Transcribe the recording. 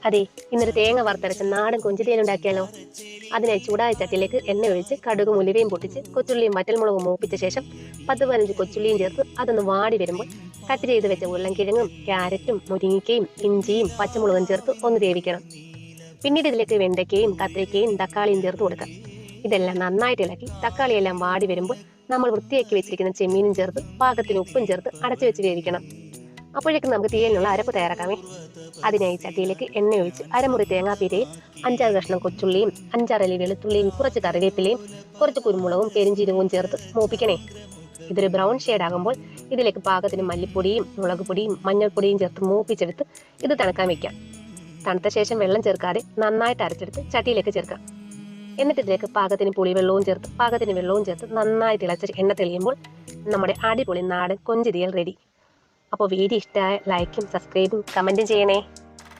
അതെ, ഇന്നൊരു തേങ്ങ വറുത്തരച്ച നാടൻ കൊഞ്ചുതേൻ ഉണ്ടാക്കിയാലോ? അതിനായി ചൂടായ ചട്ടിയിലേക്ക് എണ്ണ ഒഴിച്ച് കടുകും ഉലുവയും പൊട്ടിച്ച് കൊച്ചുള്ളിയും വറ്റൽമുളകും മൂപ്പിച്ച ശേഷം 10-15 കൊച്ചുള്ളിയും ചേർത്ത് അതൊന്ന് വാടി വരുമ്പോൾ കട്ട് ചെയ്ത് വെച്ച ഉരുളൻകിഴങ്ങും ക്യാരറ്റും മുരിങ്ങയ്ക്കയും ഇഞ്ചിയും പച്ചമുളകും ചേർത്ത് ഒന്ന് വേവിക്കണം. പിന്നീട് ഇതിലേക്ക് വെണ്ടയ്ക്കയും കത്തിരിക്കയും തക്കാളിയും ചേർത്ത് കൊടുക്കാം. ഇതെല്ലാം നന്നായിട്ട് ഇളക്കി തക്കാളിയെല്ലാം വാടി വരുമ്പോൾ നമ്മൾ വൃത്തിയാക്കി വെച്ചിരിക്കുന്ന ചെമ്മീനും ചേർത്ത് പാകത്തിന് ഉപ്പും ചേർത്ത് അടച്ചു വെച്ച് വേവിക്കണം. അപ്പോഴേക്കും നമുക്ക് തീയലിനുള്ള അരപ്പ് തയ്യാറാക്കാമേ. അതിനായി ചട്ടിയിലേക്ക് എണ്ണ ഒഴിച്ച് അരമുറി തേങ്ങാപ്പീരയും 5-6 കഷ്ണം കൊച്ചുള്ളിയും 5-6 അല്ലി വെളുത്തുള്ളിയും കുറച്ച് കറിവേപ്പിലയും കുറച്ച് കുരുമുളകും പെരിഞ്ചീരകവും ചേർത്ത് മൂപ്പിക്കണേ. ഇതൊരു ബ്രൗൺ ഷെയ്ഡ് ആകുമ്പോൾ ഇതിലേക്ക് പാകത്തിന് മല്ലിപ്പൊടിയും മുളക് പൊടിയും മഞ്ഞൾപ്പൊടിയും ചേർത്ത് മൂപ്പിച്ചെടുത്ത് ഇത് തണുക്കാൻ വെക്കാം. തണുത്ത ശേഷം വെള്ളം ചേർക്കാതെ നന്നായിട്ട് അരച്ചെടുത്ത് ചട്ടിയിലേക്ക് ചേർക്കാം. എന്നിട്ട് ഇതിലേക്ക് പാകത്തിന് വെള്ളവും ചേർത്ത് നന്നായിട്ട് ഇളച്ച് എണ്ണ തെളിയുമ്പോൾ നമ്മുടെ അടിപൊളി നാടൻ കൊഞ്ച് തീയൽ റെഡി. അപ്പോൾ വീഡിയോ ഇഷ്ടമായ ലൈക്കും സബ്സ്ക്രൈബും കമൻറ്റും ചെയ്യണേ.